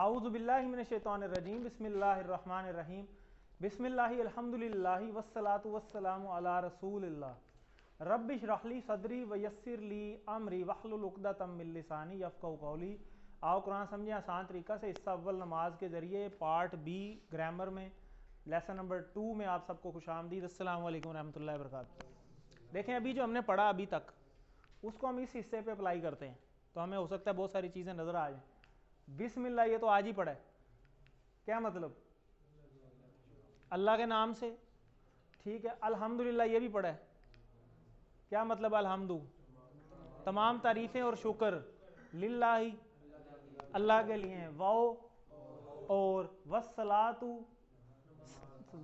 आऊज़ु बिल्लाहि मिनश शैतानिर रजीम बिस्मिल्लाहिर रहमानिर रहीम बिस्मिल्लाहि अल्हम्दुलिल्लाहि वस्सलातु वस्सलामु अला रसूलिल्लाह रब्बि इश्रह ली सदरी व यस्सिर ली अमरी वहलुल उक़दतम मिन लिसानी यफ़क़हू क़ौली। आओ कुरान समझें आसान तरीक़ा से। हिस्सा अव्वल नमाज के ज़रिए, पार्ट बी ग्रामर में, लेसन नंबर 2 में आप सबको खुशामदीद। अस्सलामु अलैकुम रहमतुल्लाहि व बरकातहू। देखें, अभी जो हमने पढ़ा अभी तक, उसको हम इस हिस्से पे अप्लाई करते हैं तो हमें हो सकता है बहुत सारी चीज़ें नज़र आ जाएँ। बिस्मिल्लाह ये तो आज ही पढ़ा है, क्या मतलब? अल्लाह के नाम से, ठीक है। अल्हम्दुलिल्लाह ये भी पढ़ा है, क्या मतलब? अल्हम्दु तमाम तारीफ़ें और शुक्र लिल्लाही अल्लाह के लिए हैं। वाओ और वस्सलातु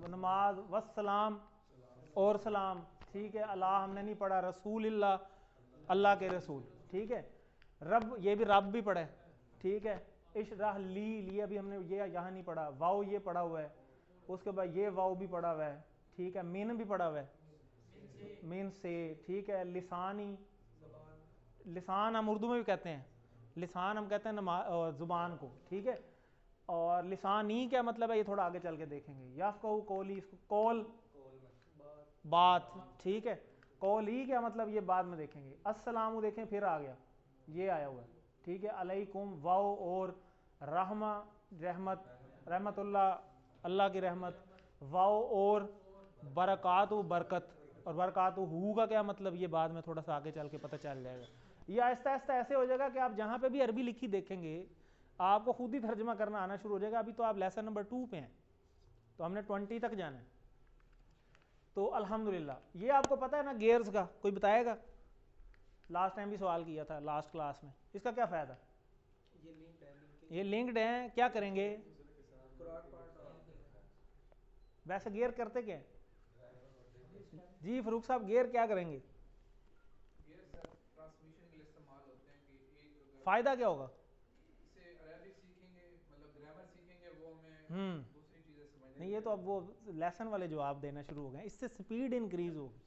नमाज, वस्सलाम और सलाम, ठीक है। अल्लाह हमने नहीं पढ़ा, रसूलिल्लाह अल्लाह के रसूल, ठीक है। रब ये भी रब भी पढ़ा है, ठीक है। इशराह ली अभी हमने ये यहाँ नहीं पढ़ा। वाओ ये पढ़ा हुआ है, उसके बाद ये वाओ भी पढ़ा हुआ है, ठीक है। मिन भी पढ़ा हुआ है, मिन से, ठीक है। लिसानी, लिसान हम उर्दू में भी कहते हैं, लिसान हम कहते हैं ज़ुबान को, ठीक है। और लिसानी क्या मतलब है ये थोड़ा आगे चल के देखेंगे। यफ़क़हू क़ौली, इसको कौल बात, ठीक है। कौली क्या मतलब ये बाद में देखेंगे। अस्सलामु देखें फिर आ गया, ये आया हुआ है, ठीक है। अलैकुम वाओ और रहमा रहमत, रहमतुल्लाह अल्लाह की रहमत, वाओ और बरकातु बरकत, और बरकातु हु का क्या मतलब ये बाद में थोड़ा सा आगे चल के पता चल जाएगा। ये आहिस्ता आहिस्ता ऐसे हो जाएगा कि आप जहाँ पे भी अरबी लिखी देखेंगे आपको खुद ही तर्जमा करना आना शुरू हो जाएगा। अभी तो आप लेसन नंबर 2 पे हैं, तो हमने 20 तक जाना है। तो अल्हम्दुलिल्लाह ये आपको पता है ना गेयर्स का, कोई बताएगा? लास्ट टाइम भी सवाल किया था लास्ट क्लास में, इसका क्या फ़ायदा? ये लिंक्ड है, क्या करेंगे? वैसे गेयर करते क्या है जी फरूक साहब? गेयर क्या करेंगे? ट्रांसमिशन के लिए इस्तेमाल होते हैं कि एक फ़ायदा क्या होगा? इससे अरबिक सीखेंगे, मतलब ग्रामर सीखेंगे, वो हमें दूसरी चीज़ें समझने नहीं, ये तो अब वो लेसन वाले जवाब देना शुरू हो गए। इससे स्पीड इंक्रीज होगी,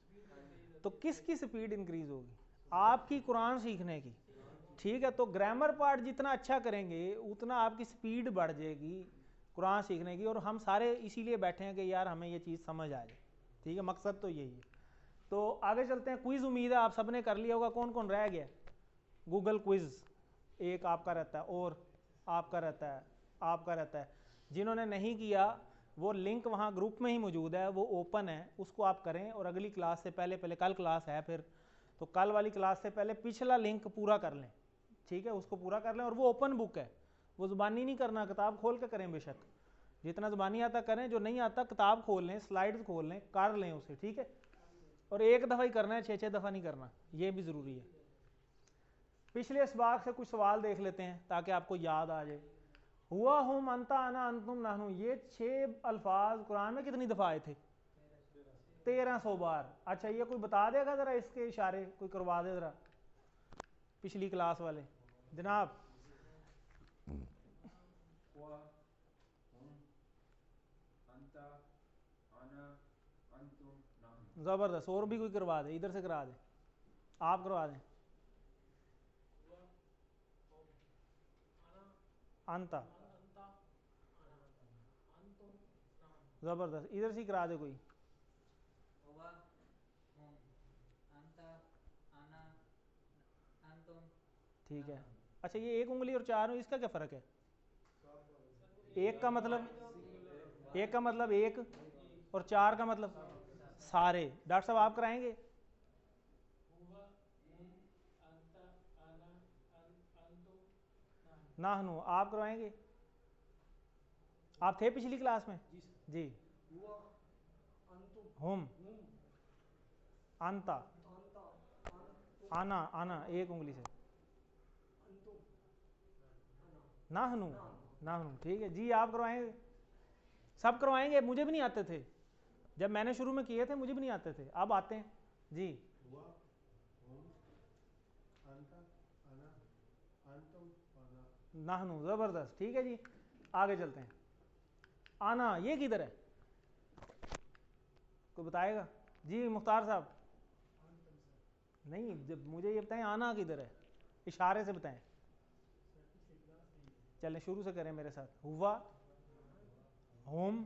तो किसकी स्पीड इंक्रीज होगी? आपकी कुरान सीखने की, ठीक है। तो ग्रामर पार्ट जितना अच्छा करेंगे उतना आपकी स्पीड बढ़ जाएगी कुरान सीखने की। और हम सारे इसीलिए बैठे हैं कि यार हमें ये चीज़ समझ आ जाए, ठीक है। मकसद तो यही है। तो आगे चलते हैं। क्विज़ उम्मीद है आप सबने कर लिया होगा। कौन कौन रह गया? गूगल क्विज़ एक आपका रहता है, और आपका रहता है, आपका रहता है। जिन्होंने नहीं किया वो लिंक वहाँ ग्रुप में ही मौजूद है, वो ओपन है, उसको आप करें। और अगली क्लास से पहले पहले, कल क्लास है फिर, तो कल वाली क्लास से पहले पिछला लिंक पूरा कर लें, ठीक है। उसको पूरा कर लें। और वो ओपन बुक है, वो ज़ुबानी नहीं करना, किताब खोल के करें बेशक, जितना ज़ुबानी आता करें, जो नहीं आता किताब खोल लें, स्लाइड्स खोल लें, कर लें उसे, ठीक है। और एक दफ़ा ही करना है, 6-6 दफ़ा नहीं करना, ये भी ज़रूरी है। पिछले इसबाक से कुछ सवाल देख लेते हैं ताकि आपको याद आ जाए। हुआ हुम अंता अना अंतुम नहनु, ये 6 अल्फाज कुरान में कितनी दफ़ा आए थे? 1300 बार। अच्छा, ये कोई बता देगा ज़रा, इसके इशारे कोई करवा दे ज़रा, पिछली क्लास वाले जनाब। ज़बरदस्त, और भी कोई करवा दे, इधर से करा दे, आप करवा दें। अंता, ज़बरदस्त, इधर से करा दे कोई। ठीक है। अच्छा, ये एक उंगली और 4 इसका क्या फ़र्क है? एक का मतलब, एक का मतलब एक, और 4 का मतलब सारे। डॉक्टर साहब आप कराएंगे? नाहनु आप करवाएंगे? आप थे पिछली क्लास में जी? हुम, अंता, आना, आना एक उंगली से, नाहनु, नाहनु, ठीक है जी। आप करवाएंगे? सब करवाएंगे? मुझे भी नहीं आते थे जब मैंने शुरू में किए थे, मुझे भी नहीं आते थे, अब आते हैं जी। नाहनु, ज़बरदस्त, ठीक है जी। आगे चलते हैं। आना ये किधर है, कोई बताएगा? जी मुख्तार साहब। नहीं, जब मुझे ये बताएं आना किधर है, इशारे से बताएं। चलें शुरू से करें मेरे साथ। हुआ, हुम,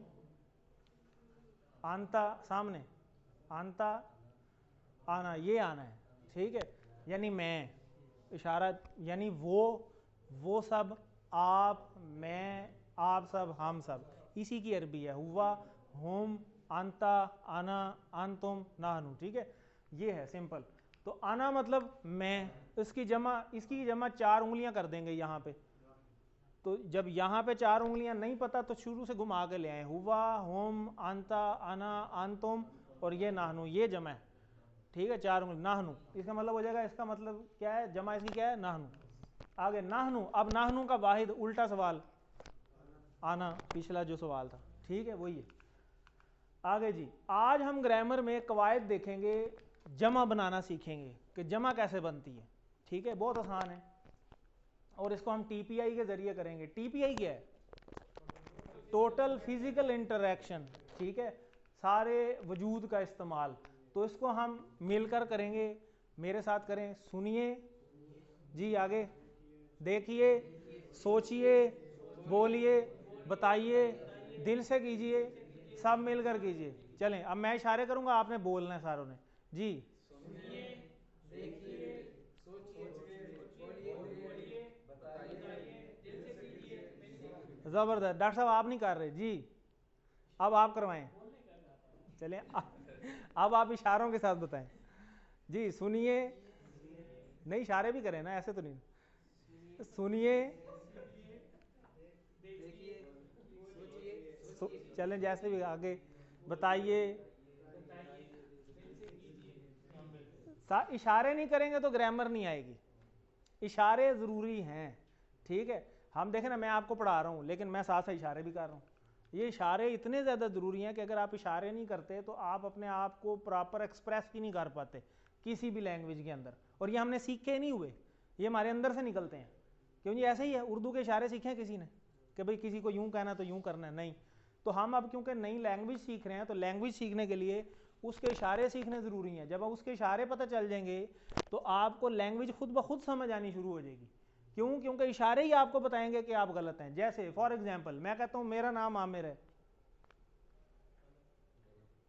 आंता सामने, आंता, आना, ये आना है, ठीक है। यानी मैं, इशारा, यानी वो सब, आप, मैं, आप सब, हम सब, इसी की अरबी है। हुआ, हुम, आंता, आना, आंतुम, नाहनु, ठीक है। ये है सिंपल। तो आना मतलब मैं, इसकी जमा 4 उंगलियां कर देंगे यहाँ पे। तो जब यहाँ पे 4 उंगलियां नहीं पता तो शुरू से घुमा के ले आए। हुआ, हुम, आंता, आना, आंतुम और ये नाहनु, ये जमा है, ठीक है। 4 उंगली, नाहनु, इसका मतलब हो जाएगा, इसका मतलब क्या है, जमा इसकी क्या है, नाहनु। आगे नाहनु, अब नाहनु का वाहिद उल्टा सवाल, आना, पिछला जो सवाल था, ठीक है, वही है। आगे जी, आज हम ग्रामर में कवायद देखेंगे, जमा बनाना सीखेंगे कि जमा कैसे बनती है, ठीक है। बहुत आसान है और इसको हम टीपीआई के जरिए करेंगे। टीपीआई क्या है? टोटल फिजिकल इंटरेक्शन, ठीक है, सारे वजूद का इस्तेमाल। तो इसको हम मिलकर करेंगे, मेरे साथ करें, सुनिए जी, आगे देखिए, सोचिए, बोलिए, बताइए, दिल से कीजिए, सब मिलकर कीजिए। चलें, अब मैं इशारे करूंगा, आपने बोलना है सारों ने जी। सुनिए, देखिए, सोचिए, बोलिए, बताइए, दिल से कीजिए। जबरदस्त। डॉक्टर साहब आप नहीं कर रहे जी, अब आप करवाएं। चलें, अब आप इशारों के साथ बताएं जी। सुनिए, नहीं इशारे भी करें ना, ऐसे तो नहीं। सुनिए, चलें जैसे भी, आगे बताइए। इशारे नहीं करेंगे तो ग्रामर नहीं आएगी। इशारे ज़रूरी हैं, ठीक है। हम देखें ना, मैं आपको पढ़ा रहा हूँ लेकिन मैं साथ साथ इशारे भी कर रहा हूँ। ये इशारे इतने ज़्यादा ज़रूरी हैं कि अगर आप इशारे नहीं करते तो आप अपने आप को प्रॉपर एक्सप्रेस ही नहीं कर पाते किसी भी लैंग्वेज के अंदर। और ये हमने सीखे नहीं हुए, ये हमारे अंदर से निकलते हैं। क्योंकि ऐसे ही है, उर्दू के इशारे सीखे हैं किसी ने कि भाई किसी को यूँ कहना तो यूँ करना है, नहीं। तो हम अब क्योंकि नई लैंग्वेज सीख रहे हैं तो लैंग्वेज सीखने के लिए उसके इशारे सीखने ज़रूरी हैं। जब आप उसके इशारे पता चल जाएंगे तो आपको लैंग्वेज खुद ब खुद समझ आनी शुरू हो जाएगी। क्यों? क्योंकि इशारे ही आपको बताएंगे कि आप गलत हैं। जैसे फॉर एग्जांपल मैं कहता हूँ मेरा नाम आमिर है,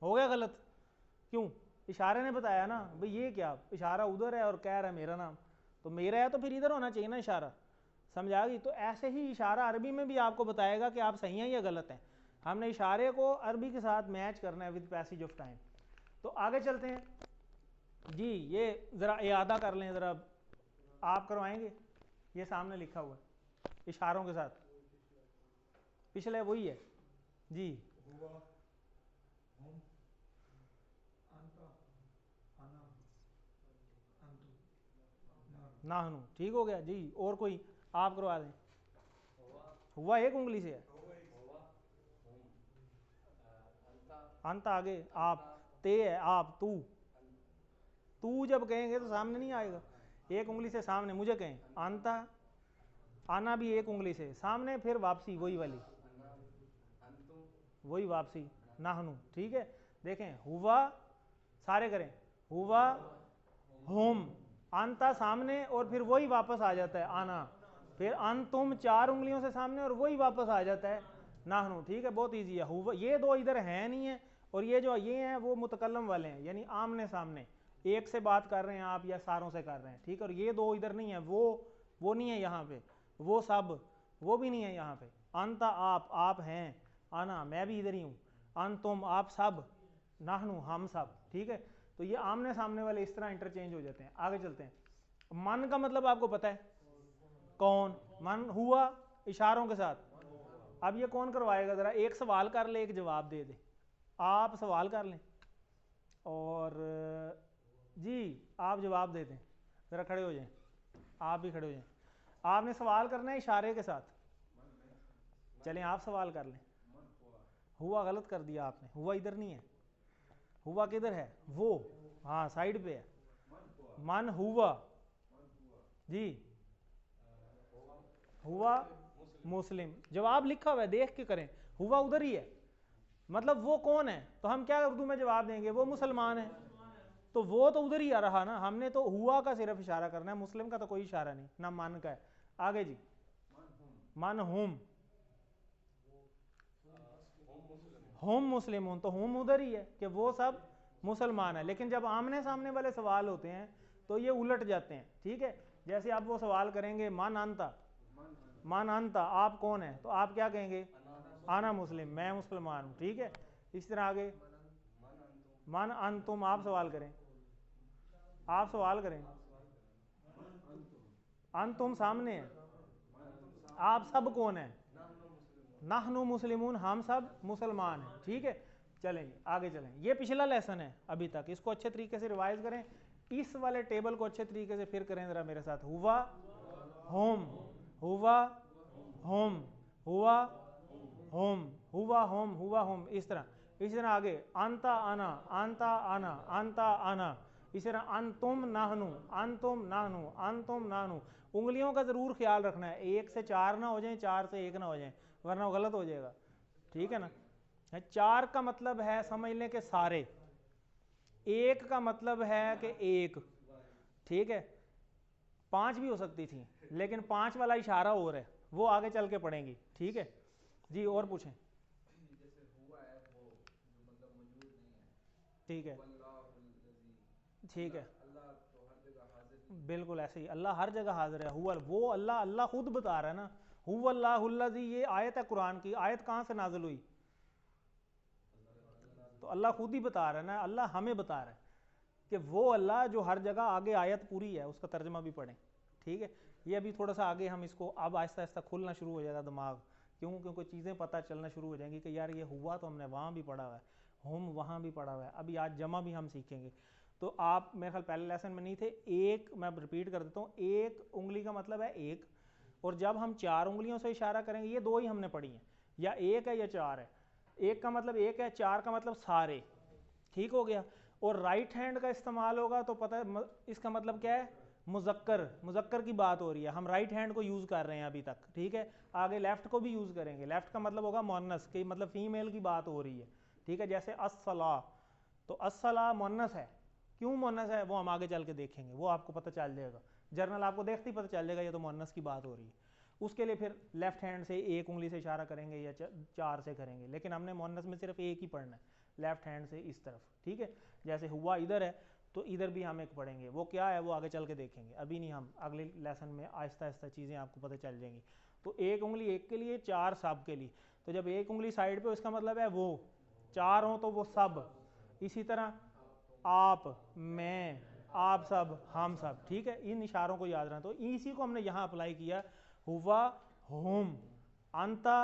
हो गया गलत। क्यों? इशारे ने बताया ना भाई, ये क्या, इशारा उधर है और कह रहा है मेरा नाम, तो मेरा है तो फिर इधर होना चाहिए ना इशारा, समझ आ गई। तो ऐसे ही इशारा अरबी में भी आपको बताएगा कि आप सही हैं या गलत हैं। हमने इशारे को अरबी के साथ मैच करना है विद पैसेज ऑफ टाइम। तो आगे चलते हैं जी। ये ज़रा यादा कर लें, ज़रा आप करवाएंगे। ये सामने लिखा हुआ है इशारों के साथ, पिछले वही है जी। नाहनु, ठीक हो गया जी। और कोई आप करवा दें। हुआ एक उंगली से है, अंत आगे, आप, ते है, आप, तू, तू जब कहेंगे तो सामने नहीं आएगा, एक उंगली से सामने। मुझे कहें आंता, आना भी एक उंगली से सामने, फिर वापसी वही वाली, वही वापसी, नाहनु, ठीक है। देखें, हुआ, सारे करें, हुआ, हुम, आंता सामने और फिर वही वापस आ जाता है, आना, फिर अंतुम 4 उंगलियों से सामने और वही वापस आ जाता है, नाहनु, ठीक है। बहुत ईजी है। हुआ, ये दो इधर हैं नहीं है, और ये जो ये हैं वो मुतकल्लम वाले हैं, यानी आमने सामने, एक से बात कर रहे हैं आप या सारों से कर रहे हैं, ठीक है। और ये दो इधर नहीं है, वो नहीं है यहाँ पे, वो सब, वो भी नहीं है यहाँ पे। अंता आप हैं, आना मैं भी इधर ही हूँ, अंतुम आप सब, नाहनु हम सब, ठीक है। तो ये आमने सामने वाले इस तरह इंटरचेंज हो जाते हैं। आगे चलते हैं। मन का मतलब आपको पता है, कौन, मन हुआ इशारों के साथ। अब ये कौन करवाएगा? ज़रा एक सवाल कर ले, एक जवाब दे दे। आप सवाल कर लें और जी आप जवाब दे दें। ज़रा खड़े हो जाएं, आप भी खड़े हो जाएं। आपने सवाल करना है इशारे के साथ। चलें आप सवाल कर लें। हुआ गलत कर दिया आपने, हुआ इधर नहीं है, हुआ किधर है? वो, हाँ साइड पे है। मन हुआ जी, हुआ मुस्लिम। जवाब लिखा हुआ है, देख के करें। हुआ उधर ही है, मतलब वो कौन है, तो हम क्या उर्दू में जवाब देंगे? वो मुसलमान है। तो वो तो उधर ही आ रहा ना, हमने तो हुआ का सिर्फ इशारा करना है, मुस्लिम का तो कोई इशारा नहीं, ना मन का है। आगे जी, मन हुम, हुम मुस्लिमून, तो हुम उधर ही है कि वो सब मुसलमान है। लेकिन जब आमने सामने वाले सवाल होते हैं तो ये उलट जाते हैं, ठीक है। जैसे आप वो सवाल करेंगे मन अंता, मन अंता, आप कौन है, तो आप क्या कहेंगे, आना मुस्लिम, मैं मुसलमान हूँ, ठीक है। इस तरह आगे मन अंतुम, आप सवाल करें, आप सवाल करें, अंतुम सामने है, आप सब कौन है, नहनु मुस्लिमून, हम सब मुसलमान हैं, ठीक है। चलें जी आगे चलें, ये पिछला लेसन है अभी तक, इसको अच्छे तरीके से रिवाइज करें। इस वाले टेबल को अच्छे तरीके से फिर करें जरा मेरे साथ, हुआ होम, हुआ होम, हुआ होम, हुआ होम, हुआ होम, इस तरह आगे अंता आना, अंता आना, अंता आना, इस तरह अंतुम नाहनु, अंतुम नाहनु, अंतुम नाहनु। उंगलियों का जरूर ख्याल रखना है, 1 से 4 ना हो जाए, 4 से 1 ना हो जाए, वरना गलत हो जाएगा, ठीक है ना। 4 का मतलब है समझ लें कि सारे, 1 का मतलब है कि एक, ठीक है। 5 भी हो सकती थी, लेकिन 5 वाला इशारा और है, वो आगे चल के पढ़ेंगी, ठीक है जी। और पूछें, जैसे हुआ है वो जो मतलब मौजूद नहीं है, ठीक है, वल्लाहुल्लज़ी, ठीक है, अल्लाह तो हर जगह हाजिर है। बिल्कुल ऐसे ही, अल्लाह हर जगह हाजिर है, हुआ वो अल्लाह, अल्लाह खुद बता रहा है ना, हुवल्लाहुल्लज़ी, ये आयत है कुरान की, आयत कहाँ से नाजिल हुई, तो अल्लाह खुद ही बता रहा है ना, अल्लाह हमें बता रहा है कि वो अल्लाह जो हर जगह, आगे आयत पूरी है उसका तर्जमा भी पढ़ें, ठीक है। ये अभी थोड़ा सा आगे हम इसको, अब आहिस्ता आहिस्ता खुलना शुरू हो जाएगा दिमाग, क्यों, क्योंकि चीज़ें पता चलना शुरू हो जाएंगी कि यार ये हुआ तो हमने वहाँ भी पढ़ा हुआ है, हम वहाँ भी पढ़ा हुआ है, अभी आज जमा भी हम सीखेंगे। तो आप मेरे ख्याल पहले लेसन में नहीं थे, एक मैं रिपीट कर देता हूँ, एक उंगली का मतलब है एक, और जब हम 4 उंगलियों से इशारा करेंगे, ये 2 ही हमने पढ़ी हैं, या 1 है या 4 है, 1 का मतलब 1 है, 4 का मतलब सारे, ठीक हो गया। और राइट हैंड का इस्तेमाल होगा तो पता है इसका मतलब क्या है, मुजक्कर, मुजक्कर की बात हो रही है, हम राइट हैंड को यूज़ कर रहे हैं अभी तक, ठीक है। आगे लेफ्ट को भी यूज़ करेंगे, लेफ्ट का मतलब होगा मुअन्नस, कि मतलब फीमेल की बात हो रही है, ठीक है। जैसे अस्सला, तो अस्सला मुअन्नस है, क्यों मुअन्नस है वो हम आगे चल के देखेंगे, वो आपको पता चल जाएगा, जर्नल आपको देखते ही पता चल जाएगा ये तो मुअन्नस की बात हो रही है। उसके लिए फिर लेफ्ट हैंड से 1 उंगली से इशारा करेंगे या 4 से करेंगे, लेकिन हमने मुअन्नस में सिर्फ 1 ही पढ़ना है, लेफ्ट हैंड से इस तरफ, ठीक है। जैसे हुआ इधर है तो इधर भी हम एक पढ़ेंगे, वो क्या है वो आगे चल के देखेंगे, अभी नहीं, हम अगले लेसन में आहिस्ता आहिस्ता चीज़ें आपको पता चल जाएंगी। तो 1 उंगली एक के लिए, 4 सब के लिए, तो जब 1 उंगली साइड पे, इसका मतलब है वो, 4 हो तो वो सब, इसी तरह आप, मैं, आप सब, हम सब, ठीक है। इन इशारों को याद रखना, तो इसी को हमने यहाँ अप्लाई किया, हुआ हुम, अंता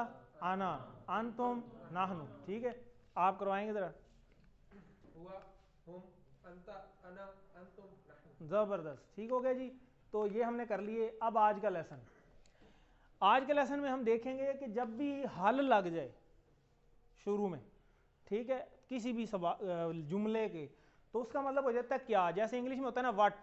आना, अंतुम नाहनु, ठीक है। आप करवाएंगे ज़रा, हुआ हुम अंता अना अंतुम नहनु। ज़बरदस्त, ठीक हो गया जी। तो ये हमने कर लिए। अब आज का लेसन, आज के लेसन में हम देखेंगे कि जब भी हल लग जाए शुरू में, ठीक है, किसी भी जुमले के, तो उसका मतलब हो जाता है क्या, जैसे इंग्लिश में होता है ना वट,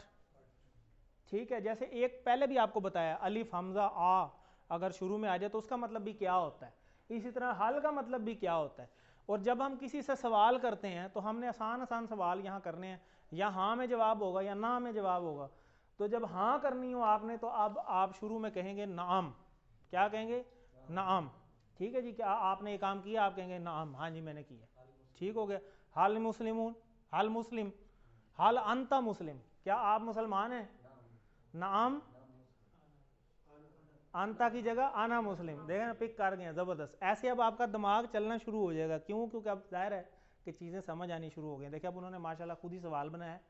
ठीक है। जैसे एक पहले भी आपको बताया, अलिफ हमजा आ अगर शुरू में आ जाए तो उसका मतलब भी क्या होता है, इसी तरह हल का मतलब भी क्या होता है। और जब हम किसी से सवाल करते हैं तो हमने आसान आसान सवाल यहाँ करने हैं, या हाँ में जवाब होगा या ना में जवाब होगा। तो जब हाँ करनी हो आपने, तो अब आप शुरू में कहेंगे नाम, क्या कहेंगे, नाम, ठीक है जी। क्या आपने ये काम किया, आप कहेंगे नाम, हाँ जी मैंने किया, ठीक हो गया। हल मुस्लिमून, हल मुस्लिम, हल अंता मुस्लिम, क्या आप मुसलमान हैं, नाम, अंता की जगह आना मुस्लिम, देखा ना, पिक कर गए, ज़बरदस्त। ऐसे अब आपका दिमाग चलना शुरू हो जाएगा, क्यों, क्योंकि अब जाहिर है कि चीज़ें समझ आनी शुरू हो गई। देखिए अब उन्होंने माशाल्लाह खुद ही सवाल बनाया है,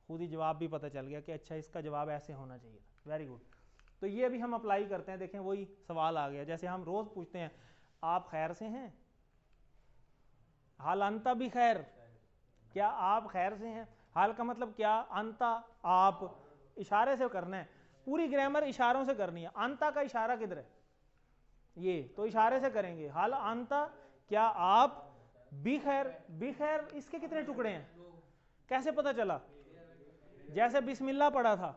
खुद ही जवाब भी पता चल गया कि अच्छा इसका जवाब ऐसे होना चाहिए, वेरी गुड। तो ये अभी हम अप्लाई करते हैं, देखें वही सवाल आ गया, जैसे हम रोज़ पूछते हैं, आप खैर से हैं, हाल अंता भी खैर, क्या आप खैर से हैं, हाल का मतलब क्या, अंता आप, इशारे से करना है, पूरी ग्रामर इशारों से करनी है। अंता का इशारा किधर है, ये तो इशारे से करेंगे, हाल अंता, क्या आप बी खैर, बी खैर इसके कितने टुकड़े हैं, कैसे पता चला, जैसे बिस्मिल्लाह पढ़ा था,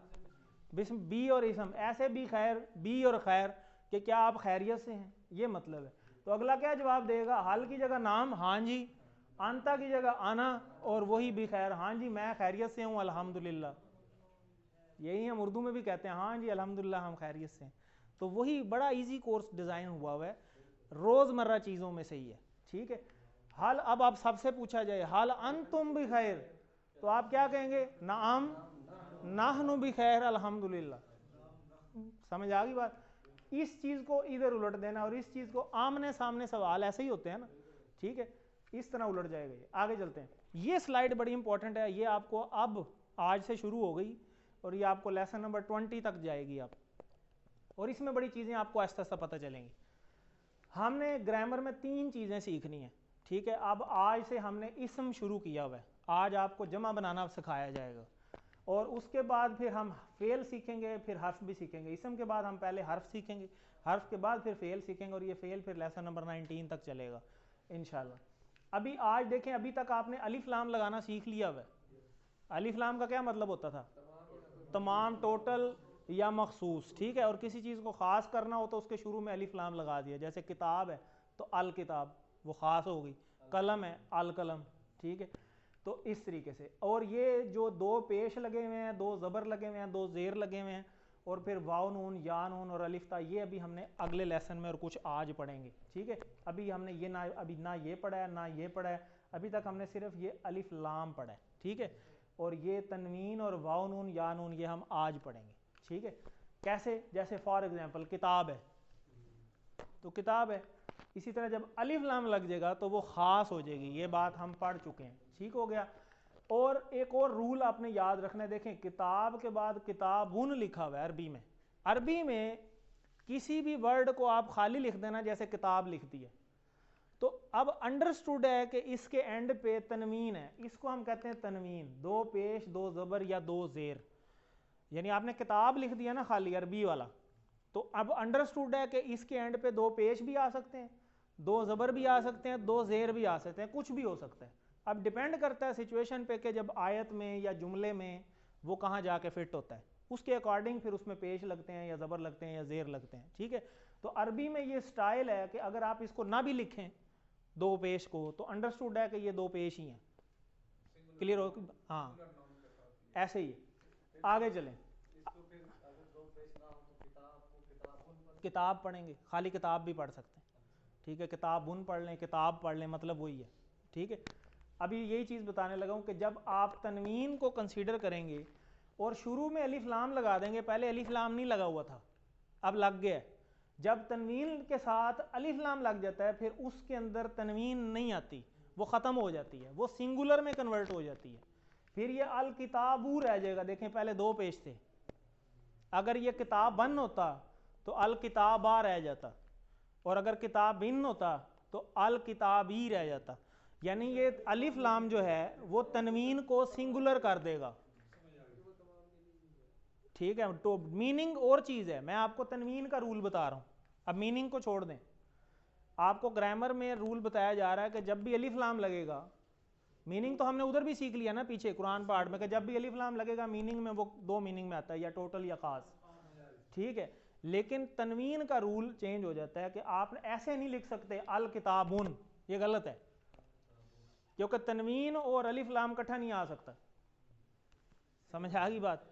बी और इसम, ऐसे भी खैर, बी और खैर, कि क्या आप खैरियत से हैं, ये मतलब है। तो अगला क्या जवाब देगा, हाल की जगह नाम, हाँ जी, अंता की जगह आना, और वही भी खैर, हाँ जी मैं खैरियत से हूँ अल्हम्दुलिल्लाह, यही हम उर्दू में भी कहते हैं, हाँ जी अल्हम्दुलिल्लाह हम खैरियत से हैं। तो वही बड़ा इजी कोर्स डिज़ाइन हुआ है, रोज़मर्रा चीज़ों में से ही है, ठीक है। हाल, अब आप सबसे पूछा जाए हाल अंतुम भी खैर, तो आप क्या कहेंगे? नाम नाहनु भी खैर अल्हम्दुलिल्लाह। समझ आ गई बात? इस चीज़ को इधर उलट देना और इस चीज़ को आमने सामने सवाल ऐसे ही होते हैं ना, ठीक है, इस तरह उलट जाएगा ये। आगे चलते हैं। ये स्लाइड बड़ी इंपॉर्टेंट है, ये आपको अब आज से शुरू हो गई और ये आपको लेसन नंबर 20 तक जाएगी आप, और इसमें बड़ी चीज़ें आपको आहिस्ता आहिस्ता पता चलेंगी। हमने ग्रामर में 3 चीज़ें सीखनी है, ठीक है। अब आज से हमने इसम शुरू किया हुआ है, आज आपको जमा बनाना सिखाया जाएगा, और उसके बाद फिर हम फेल सीखेंगे, फिर हर्फ भी सीखेंगे। इसम के बाद हम पहले हर्फ सीखेंगे, हर्फ के बाद फिर फेल सीखेंगे, और ये फेल फिर लेसन नंबर 19 तक चलेगा इंशाल्लाह। अभी आज देखें, अभी तक आपने अलिफ लाम लगाना सीख लिया हुआ है। अलिफ लाम का क्या मतलब होता था? तमाम, टोटल या मखसूस, ठीक है। और किसी चीज़ को ख़ास करना हो तो उसके शुरू में अलिफ लाम लगा दिया, जैसे किताब है तो अल किताब, वो ख़ास हो गई। कलम है अल कलम, ठीक है। तो इस तरीके से, और ये जो 2 पेश लगे हुए हैं, 2 ज़बर लगे हुए हैं, 2 ज़ेर लगे हुए हैं, और फिर वाव नून, या नून और अलिफ ता, ये अभी हमने अगले लेसन में और कुछ आज पढ़ेंगे, ठीक है। अभी हमने ये ना ये पढ़ा है ना ये पढ़ा है, अभी तक हमने सिर्फ ये अलिफ लाम पढ़ा है, ठीक है। और ये तनवीन और वाव नून या नून ये हम आज पढ़ेंगे, ठीक है। कैसे? जैसे फॉर एग्जांपल किताब है तो किताब है, इसी तरह जब अलिफ लाम लग जाएगा तो वो ख़ास हो जाएगी, ये बात हम पढ़ चुके हैं, ठीक हो गया। और एक और रूल आपने याद रखना है, देखें किताब के बाद किताबुन लिखा हुआ है अरबी में। अरबी में किसी भी वर्ड को आप खाली लिख देना, जैसे किताब लिख दी है, तो अब अंडरस्टूड है कि इसके एंड पे तनवीन है, इसको हम कहते हैं तनवीन। 2 पेश, 2 ज़बर या 2 ज़ेर, यानी आपने किताब लिख दिया ना खाली अरबी वाला, तो अब अंडरस्टूड है कि इसके एंड पे 2 पेश भी आ सकते हैं, 2 ज़बर भी आ सकते हैं, 2 ज़ेर भी आ सकते हैं, कुछ भी हो सकता है। अब डिपेंड करता है सिचुएशन पे कि जब आयत में या जुमले में वो कहाँ जाके फिट होता है, उसके अकॉर्डिंग फिर उसमें पेश लगते हैं या ज़बर लगते हैं या ज़ेर लगते हैं, ठीक है। तो अरबी में ये स्टाइल है कि अगर आप इसको ना भी लिखें 2 पेश को, तो अंडरस्टूड है कि ये 2 पेश ही हैं, क्लियर हो? हाँ, ऐसे ही। आगे चलें, किताब पढ़ेंगे, खाली किताब भी पढ़ सकते हैं, ठीक है। किताबुन पढ़ लें, किताब पढ़ लें, मतलब वही है, ठीक है। अभी यही चीज़ बताने लगा हूँ कि जब आप तनवीन को कंसीडर करेंगे और शुरू में अलिफ लाम लगा देंगे, पहले अलिफ लाम नहीं लगा हुआ था, अब लग गया। जब तनवीन के साथ अलिफ लाम लग जाता है, फिर उसके अंदर तनवीन नहीं आती, वो ख़त्म हो जाती है, वो सिंगुलर में कन्वर्ट हो जाती है। फिर ये अल किताबू रह जाएगा। देखें पहले 2 पेश थे, अगर ये किताब बन होता तो अल किताबा रह जाता, और अगर किताब बिन होता तो अल किताबी रह जाता। यानी ये अलिफ लाम जो है वो तनवीन को सिंगुलर कर देगा, ठीक है। तो मीनिंग और चीज़ है, मैं आपको तनवीन का रूल बता रहा हूँ, अब मीनिंग को छोड़ दें। आपको ग्रामर में रूल बताया जा रहा है कि जब भी अलिफ लाम लगेगा, मीनिंग तो हमने उधर भी सीख लिया ना पीछे कुरान पाठ में, कि जब भी अलिफ लाम लगेगा मीनिंग में वो 2 मीनिंग में आता है, या टोटल या ख़ास, ठीक है। लेकिन तनवीन का रूल चेंज हो जाता है कि आप ऐसे नहीं लिख सकते अल किताबुन, ये गलत है, क्योंकि तनवीन और अलिफ लाम इकट्ठा नहीं आ सकता। समझ आ गई बात?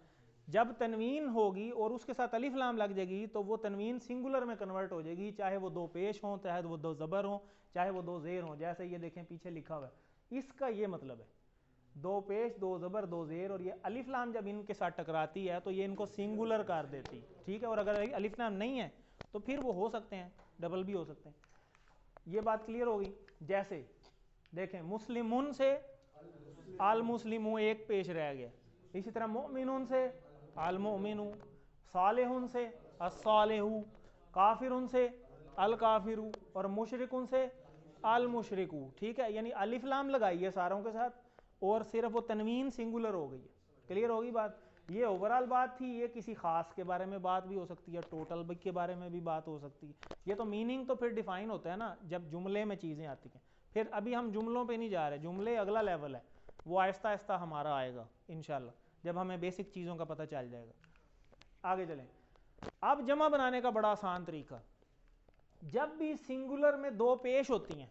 जब तनवीन होगी और उसके साथ अलिफ लाम लग जाएगी तो वो तनवीन सिंगुलर में कन्वर्ट हो जाएगी, चाहे वो 2 पेश हों, चाहे वो 2 ज़बर हों, चाहे वो 2 ज़ेर हों। जैसे ये देखें पीछे लिखा हुआ है, इसका ये मतलब है 2 पेश, 2 ज़बर, 2 ज़ेर, और ये अलिफ लाम जब इनके साथ टकराती है तो ये इनको सिंगुलर कर देती, ठीक है। और अगर अलिफ लाम नहीं है तो फिर वो हो सकते हैं, डबल भी हो सकते हैं। ये बात क्लियर होगी? जैसे देखें मुस्लिमुन से अल मुस्लिमु एक पेश रह गया, इसी तरह मोमिनुन से अल मोमिनु, सालेहुन से अस्सालेहु, काफिरुन से अल काफिरु, और मुशरिकुन से अल मुशरिकु, ठीक है। यानी अलिफ लाम लगाई है सारों के साथ, और सिर्फ वो तनवीन सिंगुलर हो गई है। क्लियर होगी बात? ये ओवरऑल बात थी, ये किसी खास के बारे में बात भी हो सकती है, टोटल के बारे में भी बात हो सकती है। ये तो मीनिंग तो फिर डिफाइन होता है ना जब जुमले में चीज़ें आती हैं। फिर अभी हम जुमलों पे नहीं जा रहे, जुमले अगला लेवल है, वो आहिस्ता आहिस्ता हमारा आएगा इंशाल्लाह, जब हमें बेसिक चीज़ों का पता चल जाएगा। आगे चलें। अब जमा बनाने का बड़ा आसान तरीका, जब भी सिंगुलर में 2 पेश होती हैं,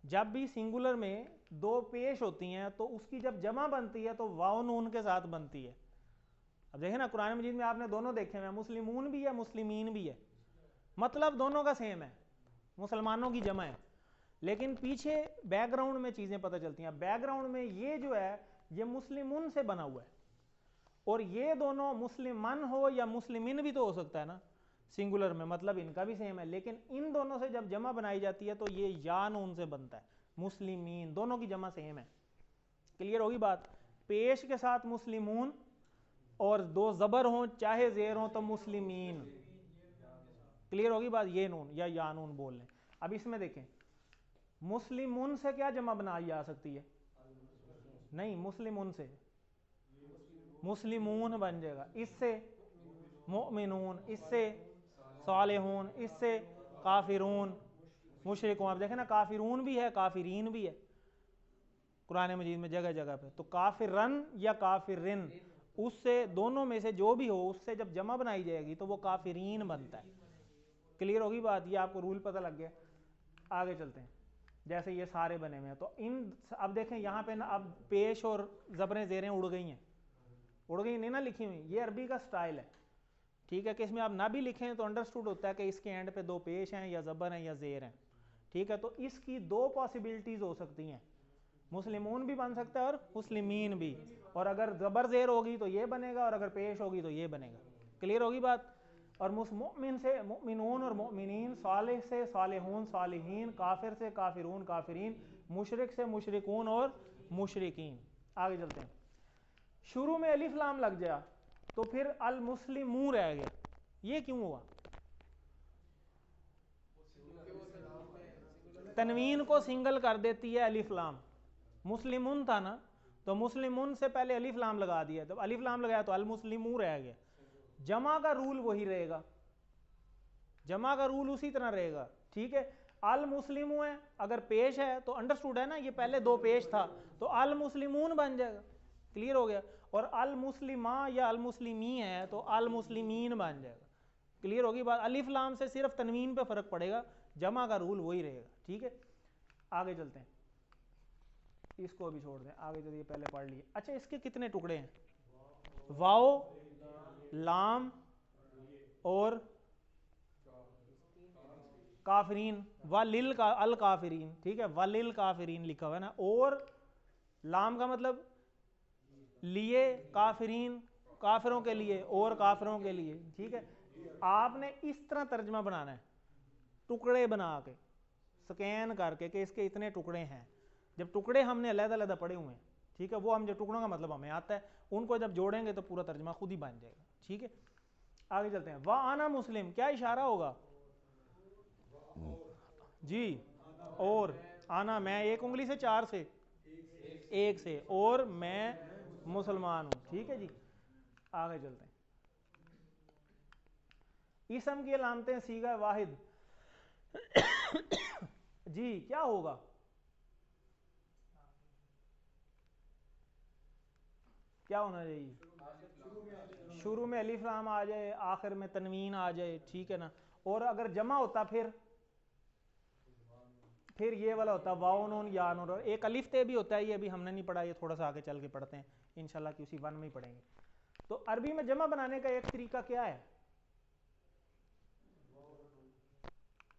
जब भी सिंगुलर में 2 पेश होती हैं तो उसकी जब जमा बनती है तो वाव नून के साथ बनती है। अब देखें ना कुरान मजीद में आपने दोनों देखे हुए हैं, मुस्लिमून भी है मुस्लिमीन भी है, मतलब दोनों का सेम है, मुसलमानों की जमा है, लेकिन पीछे बैकग्राउंड में चीज़ें पता चलती हैं। बैकग्राउंड में ये जो है ये मुस्लिमून से बना हुआ है, और ये दोनों मुस्लिमान हो या मुस्लिमिन भी तो हो सकता है ना सिंगुलर में, मतलब इनका भी सेम है, लेकिन इन दोनों से जब जमा बनाई जाती है तो ये या नून से बनता है, मुस्लिमीन, दोनों की जमा सेम है। क्लियर होगी बात? पेश के साथ मुस्लिमून और दो जबर हों चाहे जेर हों तो मुस्लिमीन। क्लियर होगी बात? ये नून या नून बोल लें। अब इसमें देखें मुस्लिमून से क्या जमा बनाई जा सकती है? नहीं, मुस्लिमून से मुस्लिमून बन जाएगा, इससे मुमिनून, इससे सालिहून, इससे काफिरून मुशरिकून। आप देखें ना काफिरून भी है काफिरीन भी है कुरान मजीद में जगह जगह पे, तो काफिरन या काफिरिन, उससे दोनों में से जो भी हो उससे जब जमा बनाई जाएगी तो वो काफिरीन बनता है। क्लियर होगी बात? ये आपको रूल पता लग गया। आगे चलते हैं, जैसे ये सारे बने हुए हैं तो इन, अब देखें यहाँ पे ना अब पेश और जबरें जेरें उड़ गई हैं, उड़ गई नहीं ना लिखी हुई, ये अरबी का स्टाइल है, ठीक है, कि इसमें आप ना भी लिखें तो अंडरस्टूड होता है कि इसके एंड पे दो पेश हैं या जबर हैं या जेर हैं, ठीक है। तो इसकी दो पॉसिबिलिटीज हो सकती हैं, मुस्लिमून भी बन सकता है और मुस्लिमीन भी, और अगर जबर जेर होगी तो ये बनेगा और अगर पेश होगी तो ये बनेगा। क्लियर होगी बात? और मुमिन से मुमिनून और मुमिनीन, सालिह से सालिहून सालिहीन, काफिर से काफिरून काफिरीन, मुशरिक से मुशरिकून और मुशरिकीन। आगे चलते हैं, शुरू में अलिफ लाम लग जाए तो फिर अल मुस्लिमू रह गया, ये क्यों हुआ? तनवीन को सिंगल कर देती है अलिफ लाम, मुस्लिमुन था ना तो मुस्लिमुन से पहले अलिफ लाम लगा दिया, तो अलिफ लाम लगाया तो अल मुस्लिमू रह गया। जमा का रूल वही रहेगा, जमा का रूल उसी तरह रहेगा, ठीक है। अल मुस्लिमू है, अगर पेश है तो अंडरस्टूड है ना, ये पहले दो पेश था तो अल मुस्लिमून बन जाएगा। क्लियर हो गया? और अल मुस्लिमा या अल मुस्लिमी है तो अल मुस्लिमीन बन जाएगा। क्लियर होगी बात? अलिफ लाम से सिर्फ तनवीन पे फर्क पड़ेगा, जमा का रूल वही रहेगा, ठीक है। आगे चलते हैं, इसको भी छोड़ दें, आगे चलिए, पहले पढ़ लिए। अच्छा, इसके कितने टुकड़े हैं? वाओ, लाम और काफिरीन, वलिल का अल काफिरीन, ठीक है, वलिल काफिरीन लिखा हुआ है ना, और लाम का मतलब लिए, काफिरीन काफिरों के लिए और काफिरों के लिए, ठीक है। आपने इस तरह तर्जमा बनाना है, टुकड़े बना के स्कैन करके कि इसके इतने टुकड़े हैं। जब टुकड़े हमने अलग-अलग पड़े हुए हैं, ठीक है, वो हम जो टुकड़ों का मतलब हमें आता है, उनको जब जोड़ेंगे तो पूरा तर्जमा खुद ही बन जाएगा, ठीक है। आगे चलते हैं, वा आना मुस्लिम, क्या इशारा होगा जी? और आना, मैं, एक उंगली से, चार से, एक से, और मैं मुसलमान हूं, ठीक है जी। आगे चलते हैं, इसम की अलामतें सीगा वाहिद जी क्या होगा? क्या होना चाहिए? शुरू में अलिफ लाम आ जाए, आखिर में तनवीन आ जाए, ठीक है ना। और अगर जमा होता फिर ये वाला होता वाओ नून या नून, और एक अलिफ ते भी होता है, ये अभी हमने नहीं पढ़ा, ये थोड़ा सा आगे चल के पढ़ते हैं इंशाल्लाह कि उसी वन में ही पढ़ेंगे। तो अरबी में जमा बनाने का एक तरीका क्या है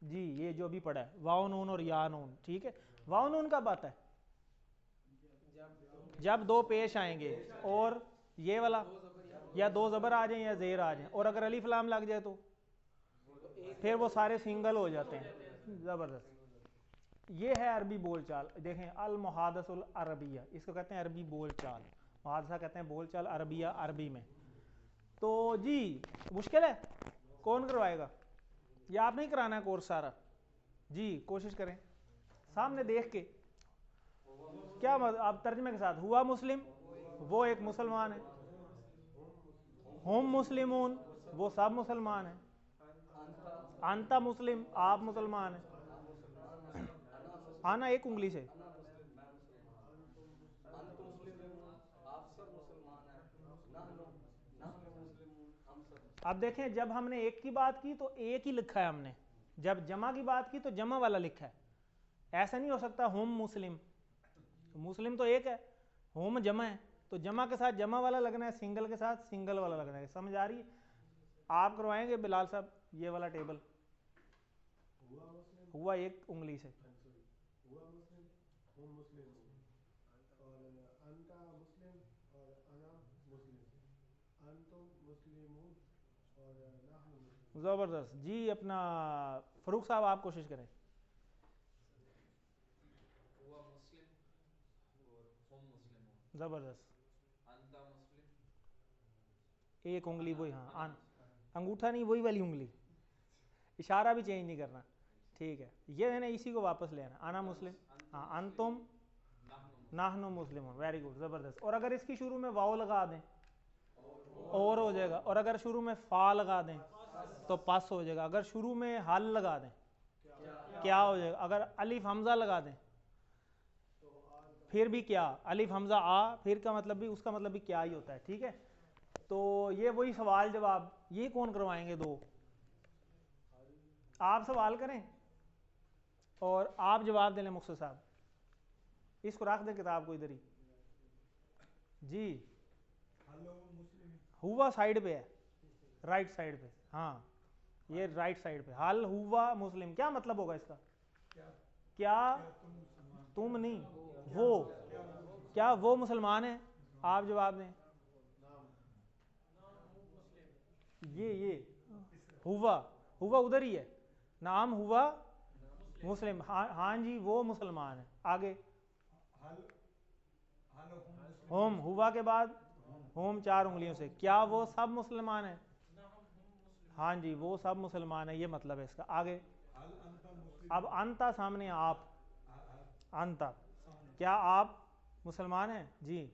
जी? ये जो भी पढ़ा है वाओ नून और या नून, ठीक है। वाओ नून कब आता है? जब दो पेश आएंगे, और ये वाला या दो जबर आ जाए या जेर आ जाए, और अगर अलिफ लाम लग जाए तो फिर वो सारे सिंगल हो जाते हैं। जबरदस्त, ये है अरबी बोलचाल। देखें, अल मुहादसुल अरबिया, इसको कहते हैं अरबी बोलचाल, मुहादसा कहते हैं बोलचाल, अरबिया अरबी में। तो जी मुश्किल है, कौन करवाएगा? या आप नहीं कराना है कोर्स सारा? जी कोशिश करें सामने देख के। क्या आप तर्जमे के साथ, हुआ मुस्लिम, वो एक मुसलमान है, हम मुस्लिमून, वो सब मुसलमान है, अंता मुस्लिम, आप मुसलमान है, आना एक उंगली से, अब देखें जब हमने एक की बात की तो एक ही लिखा है हमने, जब जमा की बात की तो जमा वाला लिखा है। ऐसा नहीं हो सकता हम मुस्लिम, मुस्लिम तो एक है, हम जमा है, तो जमा के साथ जमा वाला लगना है, सिंगल के साथ सिंगल वाला लगना है। समझ आ रही है? आप करवाएंगे बिलाल साहब ये वाला टेबल? हुआ एक उंगली से, जबरदस्त जी। अपना फरूक साहब आप कोशिश करें। हुआ मुस्लिम और हम मुस्लिमून। जबरदस्त, अंता मुस्लिम, एक उंगली वही, हाँ अना अंगूठा नहीं, वही वाली उंगली, इशारा भी चेंज नहीं करना। ठीक है, ये है ना, इसी को वापस ले आना। आना मुस्लिम, हाँ अंतुम नाहनु मुस्लिम, वेरी गुड, ज़बरदस्त। और अगर इसकी शुरू में वाव लगा दें और हो जाएगा, और अगर शुरू में फा लगा दें तो पस हो जाएगा, अगर शुरू में हल लगा दें क्या हो जाएगा, अगर अलिफ हमजा लगा दें फिर भी क्या, अलिफ हमजा आ, फिर का मतलब भी, उसका मतलब भी क्या ही होता है। ठीक है, तो ये वही सवाल जवाब, ये कौन करवाएंगे? दो आप सवाल करें और आप जवाब दें मुख्तर साहब। इसको रख दें किताब को इधर ही जी। हुआ साइड पे है, राइट साइड पे, हाँ ये राइट साइड पे। हल हुआ मुस्लिम, क्या मतलब होगा इसका? क्या तुम नहीं, वो, क्या वो मुसलमान है? आप जवाब दें। ये हुआ, हुआ उधर ही है, नाम हुआ मुस्लिम, हाँ जी वो मुसलमान है। आगे होम, हुआ के बाद होम 4 उंगलियों से, क्या वो सब मुसलमान है? हाँ जी वो सब मुसलमान है, ये मतलब है इसका। आगे अब अंता सामने, आप अंता, क्या आप मुसलमान हैं? जी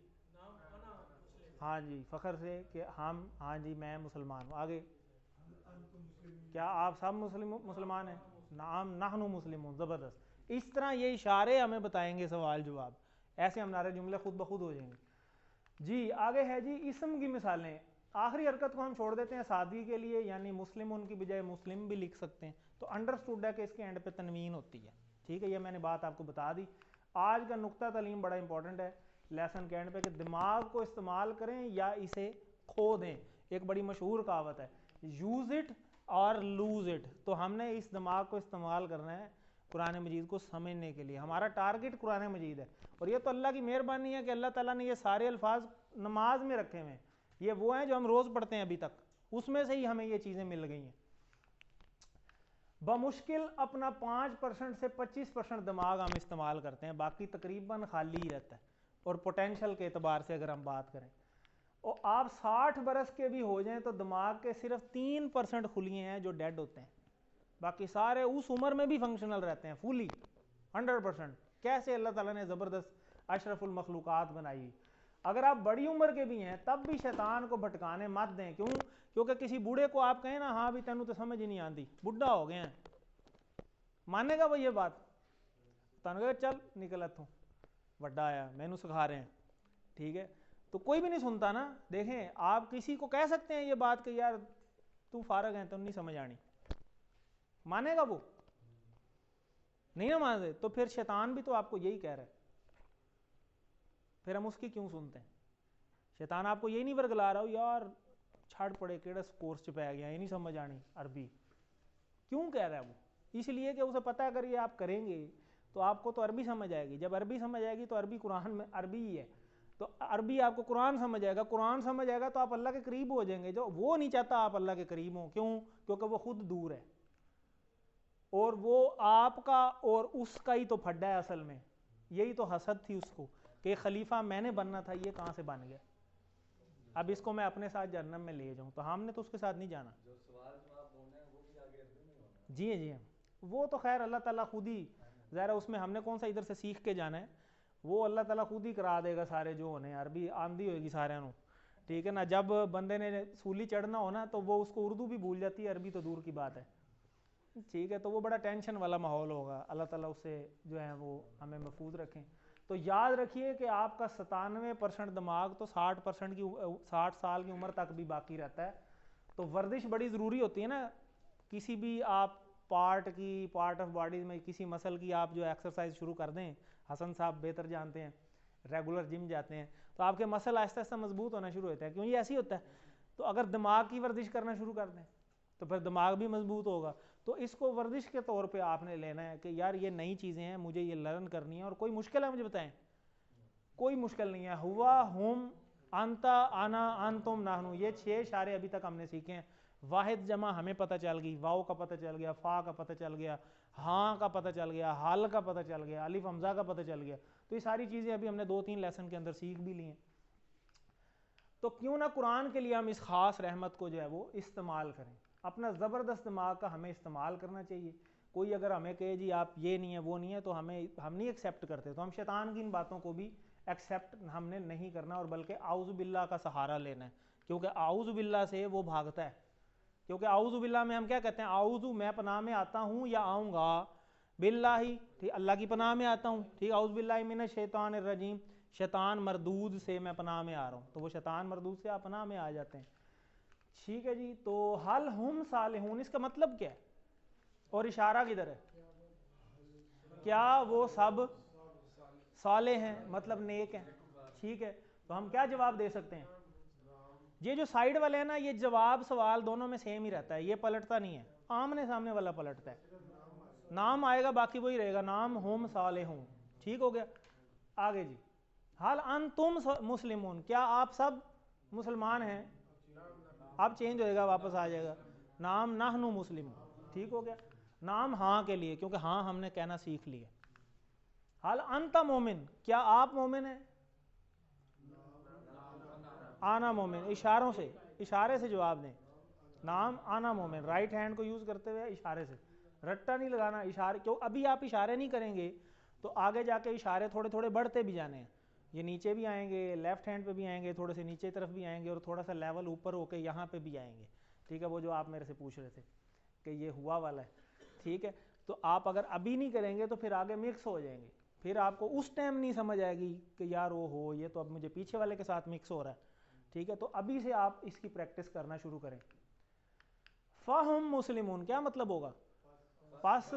हाँ जी फ़ख्र से कि हम, हाँ जी मैं मुसलमान हूँ। आगे क्या आप सब मुसलमान हैं? नाम नहनु मुस्लिमून, ज़बरदस्त। इस तरह ये इशारे हमें बताएंगे सवाल जवाब, ऐसे हमारे जुमले खुद ब खुद हो जाएंगे जी। आगे है जी इसम की मिसालें। आखिरी हरकत को हम छोड़ देते हैं सादगी के लिए, यानी मुस्लिम उनकी बजाय मुस्लिम भी लिख सकते हैं। तो अंडरस्टूड है कि इसके एंड पे तनवीन होती है। ठीक है, ये मैंने बात आपको बता दी। आज का नुक्ता तालीम बड़ा इंपॉर्टेंट है लेसन के एंड पे, कि दिमाग को इस्तेमाल करें या इसे खो दें। एक बड़ी मशहूर कहावत है, यूज़ इट और लूज़ इट। तो हमने इस दिमाग को इस्तेमाल करना है कुरान मजीद को समझने के लिए। हमारा टारगेट कुरान मजीद है, और ये तो अल्लाह की मेहरबानी है कि अल्लाह ताला ने ये सारे अल्फाज नमाज में रखे हुए हैं। ये वो हैं जो हम रोज़ पढ़ते हैं अभी तक, उसमें से ही हमें ये चीज़ें मिल गई हैं। बमुश्किल अपना 5% से 25% दिमाग हम इस्तेमाल करते हैं, बाकी तकरीबन खाली ही रहता है। और पोटेंशल के एतबार से अगर हम बात करें, और आप 60 बरस के भी हो जाएं तो दिमाग के सिर्फ 3% खुलिए हैं जो डेड होते हैं, बाकी सारे उस उम्र में भी फंक्शनल रहते हैं फुली 100%। कैसे अल्लाह ताला ने ज़बरदस्त अशरफुल मखलूक़ात बनाई। अगर आप बड़ी उम्र के भी हैं तब भी शैतान को भटकाने मत दें। क्यों? क्योंकि किसी बूढ़े को आप कहें ना, हाँ भी तेनू तो समझ ही नहीं आती, बुढ़ा हो गए हैं, मानेगा वो ये बात? तन चल निकल इत्थों, वड्डा आया मैनू सिखा रहे हैं। ठीक है, तो कोई भी नहीं सुनता ना। देखें, आप किसी को कह सकते हैं ये बात कि यार तू फारग है तो नहीं समझ आनी, मानेगा वो? नहीं ना मानते, तो फिर शैतान भी तो आपको यही कह रहा है, फिर हम उसकी क्यों सुनते हैं? शैतान आपको यही नहीं वर्गला रहा हो यार छाड़ पड़े केड़ा कोर्स च पै गया, ये नहीं समझ आनी अरबी, क्यों कह रहा है वो? इसलिए कि उसे पता है अगर ये आप करेंगे तो आपको तो अरबी समझ आएगी। जब अरबी समझ आएगी तो अरबी कुरान में अरबी ही है, तो अरबी आपको कुरान समझ आएगा, कुरान समझ आएगा तो आप अल्लाह के करीब हो जाएंगे। जो वो नहीं चाहता आप अल्लाह के करीब हो, क्यों? क्योंकि वो खुद दूर है, और वो आपका और उसका ही तो फड्डा है असल में। यही तो हसद थी उसको कि खलीफा मैंने बनना था, ये कहाँ से बन गया, अब इसको मैं अपने साथ जहन्नम में ले जाऊँ। तो हमने तो उसके साथ नहीं जाना। जो सवाल जवाब बोलना है वो भी आगे अरबी में होना जी जी, वो तो खैर अल्लाह ताला खुद ही, ज़रा उसमें हमने कौन सा इधर से सीख के जाना है, वो अल्लाह ताला खुद ही करा देगा सारे जो होने। अरबी आंधी होगी सारे को, ठीक है ना। जब बंदे ने सूली चढ़ना हो ना तो वो उसको उर्दू भी भूल जाती है, अरबी तो दूर की बात है। ठीक है, तो वो बड़ा टेंशन वाला माहौल होगा। अल्लाह ताला उससे जो है वो हमें महफूज रखें। तो याद रखिए कि आपका 97% दिमाग तो 60% की 60 साल की उम्र तक भी बाकी रहता है। तो वर्जिश बड़ी ज़रूरी होती है ना, किसी भी आप पार्ट ऑफ बॉडी में किसी मसल की आप जो एक्सरसाइज शुरू कर दें, हसन साहब बेहतर जानते हैं, रेगुलर जिम जाते हैं, तो आपके मसल आहिस्ता आहिस्ता मजबूत होना शुरू होता है, क्यों ये ऐसे ही होता है। तो अगर दिमाग की वर्जिश करना शुरू कर दें तो फिर दिमाग भी मजबूत होगा। तो इसको वर्जिश के तौर पे आपने लेना है कि यार ये नई चीज़ें हैं, मुझे ये लर्न करनी है, और कोई मुश्किल है मुझे बताएं, कोई मुश्किल नहीं है। हुआ, हुम, अंता, आना, अंतुम, नाहनु, ये 6 इशारे अभी तक हमने सीखे हैं। वाहिद जमा हमें पता चल गई, वाव का पता चल गया, फा का पता चल गया, हाँ का पता चल गया, हाल का पता चल गया, अलिफ हमजा का पता चल गया। तो ये सारी चीज़ें अभी हमने 2-3 लेसन के अंदर सीख भी ली हैं। तो क्यों ना कुरान के लिए हम इस ख़ास रहमत को जो है वो इस्तेमाल करें। अपना ज़बरदस्त दिमाग का हमें इस्तेमाल करना चाहिए। कोई अगर हमें कहे जी आप ये नहीं है वो नहीं है, तो हम नहीं एक्सेप्ट करते, तो हम शैतान की इन बातों को भी एक्सेप्ट हमने नहीं करना, और बल्कि आउज़ु बिल्लाह का सहारा लेना है, क्योंकि आउज़ु बिल्लाह से वो भागता है। क्योंकि आउज़ु बिल्लाह में हम क्या कहते हैं, आउज़ु मैं पनाह में आता हूँ या आऊँगा, बिल्लाही ठीक अल्लाह की पनाह में आता हूँ, ठीक आउज़ु बिल्लाहि मिनश शैतानिर रजीम, शैतान मरदूद से मैं पनाह में आ रहा हूँ, तो वो शैतान मरदूद से आप पनाह में आ जाते हैं। ठीक है जी। तो हल हुम सालिहून, इसका मतलब क्या है और इशारा किधर है, क्या वो सब साले हैं, मतलब नेक हैं। ठीक है, तो हम क्या जवाब दे सकते हैं, ये जो साइड वाले हैं ना, ये जवाब सवाल दोनों में सेम ही रहता है, ये पलटता नहीं है, आमने सामने वाला पलटता है। नाम आएगा बाकी वही रहेगा, नाम हुम सालिहून। ठीक हो गया। आगे जी, हाल अन तुम मुस्लिमून, क्या आप सब मुसलमान हैं, अब चेंज होएगा वापस आ जाएगा, नाम नाहनु मुस्लिमून। ठीक हो गया। नाम हाँ के लिए, क्योंकि हाँ हमने कहना सीख लिया। हाल अंता मोमिन, क्या आप मोमिन हैं, आना मोमिन, इशारों से, इशारे से जवाब दें, नाम आना मोमिन, राइट हैंड को यूज़ करते हुए इशारे से, रट्टा नहीं लगाना, इशारे, क्यों अभी आप इशारे नहीं करेंगे तो आगे जाके इशारे थोड़े थोड़े बढ़ते भी जाने हैं, ये नीचे भी आएंगे, लेफ्ट हैंड पे भी आएंगे, थोड़े से नीचे तरफ भी आएंगे, और थोड़ा सा लेवल ऊपर होके यहाँ पे भी आएंगे। ठीक है, वो जो आप मेरे से पूछ रहे थे कि ये हुआ वाला है। ठीक है, तो आप अगर अभी नहीं करेंगे तो फिर आगे मिक्स हो जाएंगे, फिर आपको उस टाइम नहीं समझ आएगी कि यार वो हो, ये तो अब मुझे पीछे वाले के साथ मिक्स हो रहा है। ठीक है, तो अभी से आप इसकी प्रैक्टिस करना शुरू करें। फ़हुम मुस्लिमून, क्या मतलब होगा, बस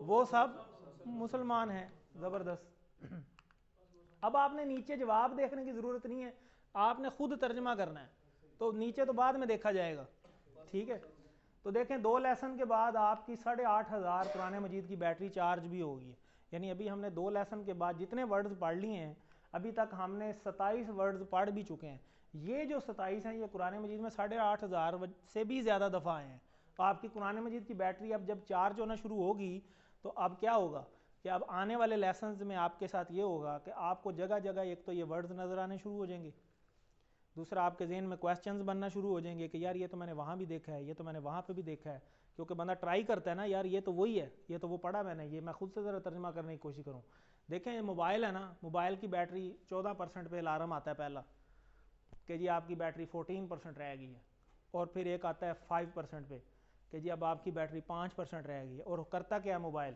वो सब मुसलमान हैं। ज़बरदस्त। अब आपने नीचे जवाब देखने की ज़रूरत नहीं है, आपने खुद तर्जमा करना है, तो नीचे तो बाद में देखा जाएगा। ठीक है, तो देखें 2 लेसन के बाद आपकी 8,500 कुरान मजीद की बैटरी चार्ज भी होगी। यानी अभी हमने 2 लेसन के बाद जितने वर्ड्स पढ़ लिए हैं, अभी तक हमने 27 वर्ड्स पढ़ भी चुके हैं। ये जो 27 हैं ये कुरान मजीद में 8,500 से भी ज़्यादा दफ़ा आए हैं। तो आपकी कुरान मजीद की बैटरी अब जब चार्ज होना शुरू होगी तो अब क्या होगा कि अब आने वाले लेसन्स में आपके साथ ये होगा कि आपको जगह जगह एक तो ये वर्ड्स नज़र आने शुरू हो जाएंगे, दूसरा आपके जहन में क्वेश्चंस बनना शुरू हो जाएंगे कि यार ये तो मैंने वहाँ भी देखा है, ये तो मैंने वहाँ पे भी देखा है, क्योंकि बंदा ट्राई करता है ना, यार ये तो वही है, ये तो वो पढ़ा मैंने, ये मैं खुद से ज़रा तर्जमा करने की कोशिश करूँ। देखें ये मोबाइल है ना, मोबाइल की बैटरी 14% पे अलार्म आता है पहला कि जी आपकी बैटरी 14% रह गई है, और फिर एक आता है 5% पे कि जी अब आपकी बैटरी 5% रह गई है। और करता क्या है mobile,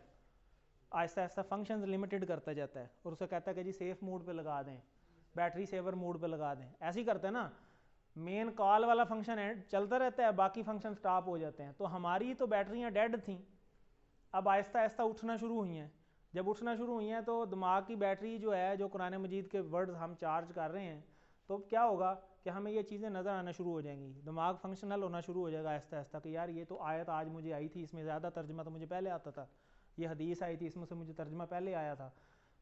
Aahista Aahista functions limited करता जाता है, और उसे कहता है कि जी सेफ मोड पे लगा दें, बैटरी सेवर मोड पे लगा दें। ऐसे ही करते हैं ना, मेन कॉल वाला फंक्शन चलता रहता है, बाकी फंक्शन स्टॉप हो जाते हैं। तो हमारी तो बैटरियाँ डेड थी, अब आहिस्ता आहिस्ता उठना शुरू हुई हैं। जब उठना शुरू हुई हैं तो दिमाग की बैटरी जो है, जो कुरान मजीद के वर्ड्स हम चार्ज कर रहे हैं, तो क्या होगा कि हमें ये चीज़ें नज़र आना शुरू हो जाएंगी, दिमाग फंक्शनल होना शुरू हो जाएगा आहिस्ता आहिस्ता कि यार ये तो आयत आज मुझे आई थी, इसमें ज़्यादा तर्जमा तो मुझे पहले आता था, ये हदीस आई थी इसमें से मुझे तर्जमा पहले आया था।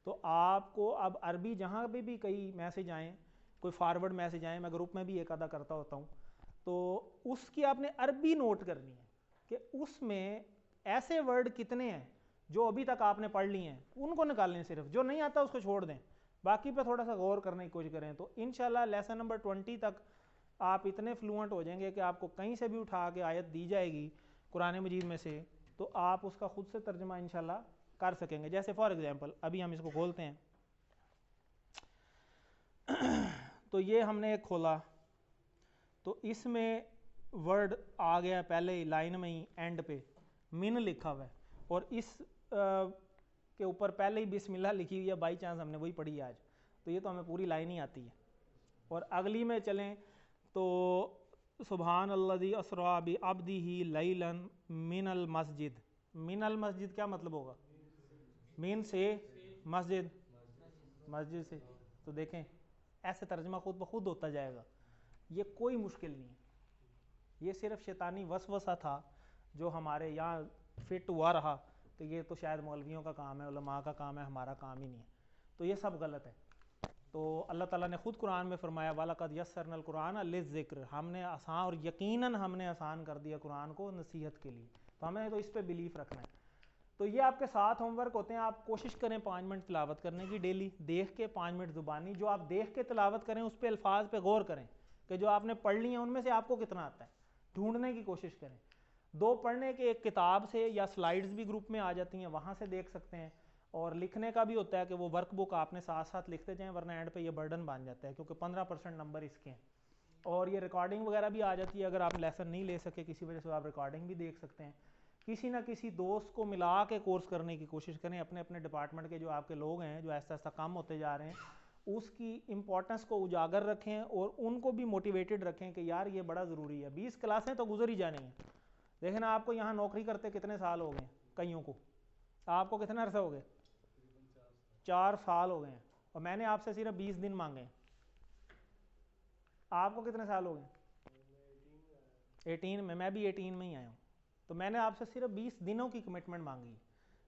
तो आपको अब अरबी जहाँ पे भी कई मैसेज आएँ, कोई फॉरवर्ड मैसेज आए, मैं ग्रुप में भी एक आधा करता होता हूँ, तो उसकी आपने अरबी नोट करनी है कि उसमें ऐसे वर्ड कितने हैं जो अभी तक आपने पढ़ लिए हैं, उनको निकालें, सिर्फ जो नहीं आता उसको छोड़ दें, बाकी पे थोड़ा सा गौर करने की कोशिश करें। तो इंशाल्लाह लेसन नंबर 20 तक आप इतने फ्लुएंट हो जाएंगे कि आपको कहीं से भी उठा के आयत दी जाएगी कुरान मजीद में से, तो आप उसका खुद से तर्जमा इंशाल्लाह कर सकेंगे। जैसे फॉर एग्जांपल अभी हम इसको खोलते हैं तो ये हमने एक खोला, तो इसमें वर्ड आ गया पहले ही लाइन में ही एंड पे मिन लिखा हुआ है, और इस के ऊपर पहले ही बिस्मिल्लाह लिखी हुई है, बाई चांस हमने वही पढ़ी है आज, तो ये तो हमें पूरी लाइन ही आती है। और अगली में चलें तो सुबहान अल्लज़ी अस्रा बि अब्दिही लैलन मिनल मस्जिद, मिनल मस्जिद क्या मतलब होगा, मिन से मस्जिद, मस्जिद से, तो देखें ऐसे तर्जमा खुद ब खुद होता जाएगा। ये कोई मुश्किल नहीं है, ये सिर्फ शैतानी वसवसा था जो हमारे यहाँ फिट हुआ रहा कि ये तो शायद मौलवियों का काम है, उलमा का काम है, हमारा काम ही नहीं है। तो ये सब गलत है। तो अल्लाह ताला ने ख़ुद कुरान में फरमाया वलक़द यस्सरनल कुरान लिज़्ज़िक्र, हमने आसान और यकीनन हमने आसान कर दिया कुरान को नसीहत के लिए। तो हमें तो इस पे बिलीफ रखना है। तो ये आपके 7 होमवर्क होते हैं। आप कोशिश करें 5 मिनट तिलावत करने की डेली, देख के 5 मिनट ज़ुबानी। जो आप देख के तिलावत करें उस पर अल्फाज पे गौर करें कि जो आपने पढ़ ली हैं उनमें से आपको कितना आता है, ढूंढने की कोशिश करें। 2 पढ़ने के, एक किताब से या स्लाइड्स भी ग्रुप में आ जाती हैं, वहाँ से देख सकते हैं। और लिखने का भी होता है कि वो वर्कबुक आपने साथ साथ लिखते जाएं, वरना एंड पे ये बर्डन बन जाता है, क्योंकि 15% नंबर इसके हैं। और ये रिकॉर्डिंग वगैरह भी आ जाती है, अगर आप लेसन नहीं ले सके किसी वजह से, आप रिकॉर्डिंग भी देख सकते हैं। किसी ना किसी दोस्त को मिला के कोर्स करने की कोशिश करें। अपने अपने डिपार्टमेंट के जो आपके लोग हैं जो ऐसा ऐसा कम होते जा रहे हैं, उसकी इम्पोर्टेंस को उजागर रखें और उनको भी मोटिवेटेड रखें कि यार ये बड़ा ज़रूरी है। 20 क्लासें तो गुजर ही जानी हैं। देखें ना, आपको यहाँ नौकरी करते कितने साल हो गए, कईयों को, आपको कितना अरसा हो गया, 4 साल हो गए हैं, और मैंने आपसे सिर्फ 20 दिन मांगे हैं। आपको कितने साल हो गए, 18 में, मैं भी 18 में ही आया हूँ। तो मैंने आपसे सिर्फ 20 दिनों की कमिटमेंट मांगी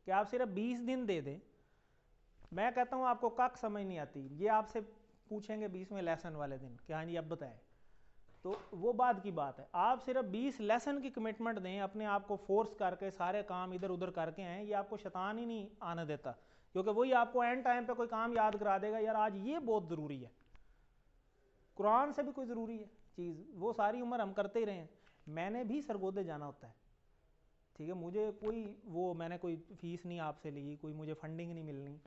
कि आप सिर्फ 20 दिन दे दें। मैं कहता हूँ आपको कक समझ नहीं आती, ये आपसे पूछेंगे 20वें लेसन वाले दिन कि हाँ जी अब बताएं, तो वो बाद की बात है। आप सिर्फ 20 लेसन की कमिटमेंट दें, अपने आप को फोर्स करके सारे काम इधर उधर करके आएँ। ये आपको शैतान ही नहीं आने देता, क्योंकि वही आपको एंड टाइम पे कोई काम याद करा देगा, यार आज ये बहुत ज़रूरी है। कुरान से भी कोई ज़रूरी है चीज़, वो सारी उम्र हम करते ही रहे हैं। मैंने भी सरगोदे जाना होता है, ठीक है, मुझे कोई वो, मैंने कोई फ़ीस नहीं आपसे ली, कोई मुझे फंडिंग नहीं मिलनी,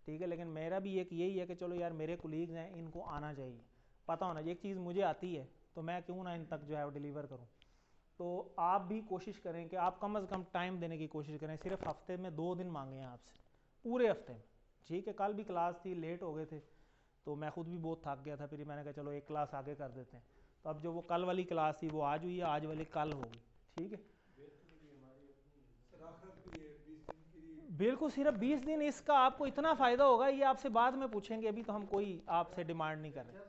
ठीक है, लेकिन मेरा भी एक यही है कि चलो यार मेरे कोलीग्स हैं, इनको आना चाहिए, पता होना, एक चीज़ मुझे आती है तो मैं क्यों ना इन तक जो है वो डिलीवर करूँ। तो आप भी कोशिश करें कि आप कम से कम टाइम देने की कोशिश करें। सिर्फ हफ्ते में 2 दिन मांगे हैं आपसे, पूरे हफ्ते में, ठीक है। कल भी क्लास थी, लेट हो गए थे, तो मैं खुद भी बहुत थक गया था, फिर मैंने कहा चलो एक क्लास आगे कर देते हैं। तो अब जो वो कल वाली क्लास थी वो आज हुई है, आज वाली कल होगी, ठीक है। बिल्कुल, सिर्फ 20 दिन, इसका आपको इतना फ़ायदा होगा, ये आपसे बाद में पूछेंगे, अभी तो हम कोई आपसे डिमांड नहीं कर रहे।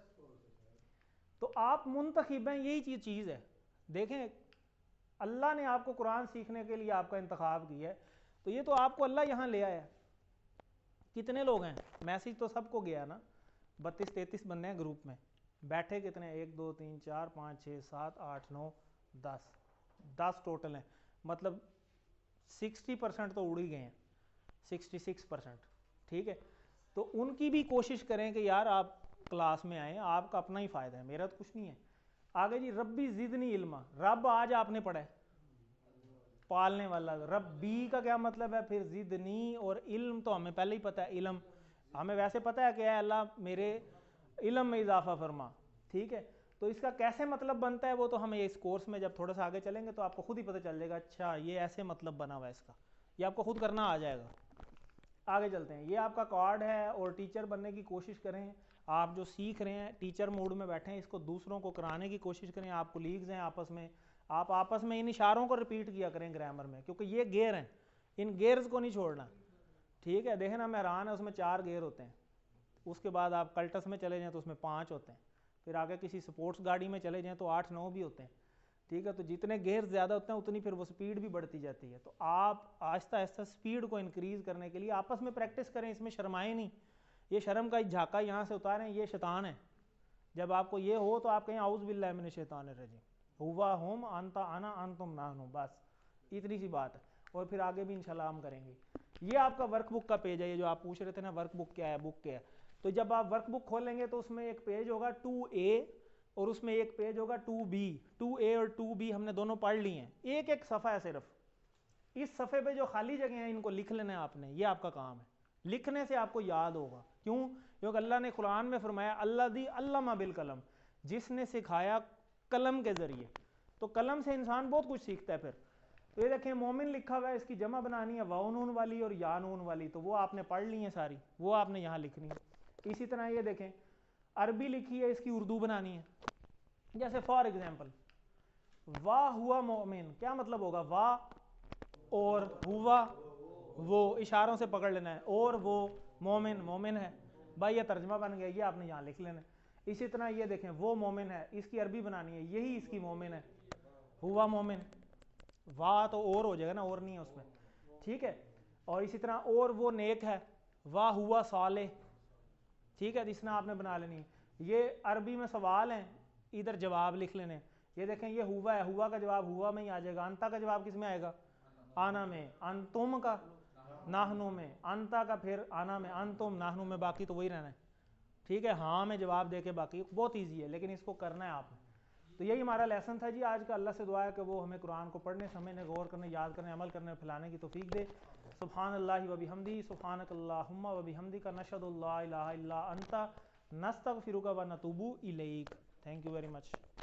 तो आप मुंतखिब हैं, यही चीज़ है। देखें, अल्लाह ने आपको कुरान सीखने के लिए आपका इंतखाब किया है, तो ये तो आपको अल्लाह यहाँ ले आया। कितने लोग हैं, मैसेज तो सबको गया ना, 32-33 बंदे हैं ग्रुप में, बैठे कितने, 1 2 3 4 5 6 7 8 9 10 टोटल हैं। मतलब 60% तो उड़ ही गए हैं, 66%, ठीक है। तो उनकी भी कोशिश करें कि यार आप क्लास में आएँ, आपका अपना ही फ़ायदा है, मेरा तो कुछ नहीं है। आगे जी, रब्बी ज़िदनी इल्मा, रब आज आपने पढ़ा है, पालने वाला। रब्बी का क्या मतलब है फिर, ज़िदनी, और इल्म तो हमें पहले ही पता है, इल्म हमें वैसे पता है कि अल्लाह मेरे इल्म में इजाफा फरमा, ठीक है। तो इसका कैसे मतलब बनता है वो तो हमें इस कोर्स में जब थोड़ा सा आगे चलेंगे तो आपको खुद ही पता चल जाएगा, अच्छा ये ऐसे मतलब बना हुआ है इसका, ये आपको खुद करना आ जाएगा। आगे चलते हैं, ये आपका कार्ड है, और टीचर बनने की कोशिश करें। आप जो सीख रहे हैं टीचर मोड में बैठे हैं, इसको दूसरों को कराने की कोशिश करें। आप कोलीग्स हैं आपस में, आप आपस में इन इशारों को रिपीट किया करें ग्रामर में, क्योंकि ये गेयर हैं, इन गेयर्स को नहीं छोड़ना, ठीक है। देखें ना, मेहरान है, उसमें 4 गेयर होते हैं, उसके बाद आप कल्टस में चले जाएँ तो उसमें 5 होते हैं, फिर आगे किसी स्पोर्ट्स गाड़ी में चले जाएँ तो 8-9 भी होते हैं, ठीक है। तो जितने गेयर ज़्यादा होते हैं उतनी फिर वो स्पीड भी बढ़ती जाती है। तो आप आहिस्ता आहिस्ता स्पीड को इंक्रीज़ करने के लिए आपस में प्रैक्टिस करें, इसमें शर्माएं नहीं। ये शर्म का झाका यहाँ से उतारें, ये शैतान है। जब आपको ये हो तो आप कहें औज़ु बिल्लाहि मिनश शैतानिर रजीम, हुवा हुम अंता अना अंतुम नाहनु, बस इतनी सी बात है। और फिर आगे भी इंशाल्लाह हम करेंगे। ये आपका वर्कबुक का पेज है, ये जो आप पूछ रहे थे ना वर्कबुक क्या है, बुक क्या है। तो जब आप वर्कबुक खोलेंगे तो उसमें एक पेज होगा 2A और उसमें एक पेज होगा 2B। 2A और 2B हमने दोनों पढ़ लिए हैं, एक एक सफ़ा है सिर्फ। इस सफ़े पे जो खाली जगह है इनको लिख लेना है आपने, ये आपका काम है। लिखने से आपको याद होगा, क्यों? क्योंकि अल्लाह ने कुरान में फरमाया अल्लाज़ी अल्लमा बिल कलम, जिसने सिखाया कलम के ज़रिए। तो कलम से इंसान बहुत कुछ सीखता है। फिर तो ये देखें, मोमिन लिखा हुआ है, इसकी जमा बनानी है वाव नून वाली और या नून वाली, तो वो आपने पढ़ ली है सारी, वो आपने यहाँ लिखनी है। इसी तरह ये देखें, अरबी लिखी है, इसकी उर्दू बनानी है। जैसे फॉर एग्जाम्पल, वाह हुआ मोमिन, क्या मतलब होगा? वाह और हुआ, वो इशारों से पकड़ लेना है, और वो मोमिन, मोमिन है। भाई ये तर्जमा बन गया, ये आपने यहाँ लिख लेना। इसी तरह ये देखें वो मोमिन है, इसकी अरबी बनानी है, यही इसकी मोमिन है, हुआ मोमिन। वाह तो और हो जाएगा ना, और नहीं है उसमें, ठीक है। और इसी तरह और वो नेक है, वाह हुआ साले, ठीक है, इस तरह आपने बना लेनी है। ये अरबी में सवाल हैं, इधर जवाब लिख लेने। ये देखें ये हुआ है, हुआ का जवाब हुआ में ही आ जाएगा। अंता का जवाब किस में आएगा? आना में। अंतुम का नाहनु में, अंता का फिर आना में, अंतुम नाहनु में, बाकी तो वही रहना है, ठीक है। हाँ में जवाब दे के बाकी बहुत ईजी है, लेकिन इसको करना है आपने। तो यही हमारा लेसन था जी आज का। अल्लाह से दुआ है कि वो हमें कुरान को पढ़ने, समझने, गौर करने, याद करने, अमल करने, फैलाने की तौफीक दे। सुब्हानल्लाहि व बिहम्दिही, सुब्हानकल्लाहुम्मा व बिहम्दिका, नशहदु अल्ला इलाहा इल्ला अंता, नस्तगफिरुका व नतूबु इलैक। Thank you very much.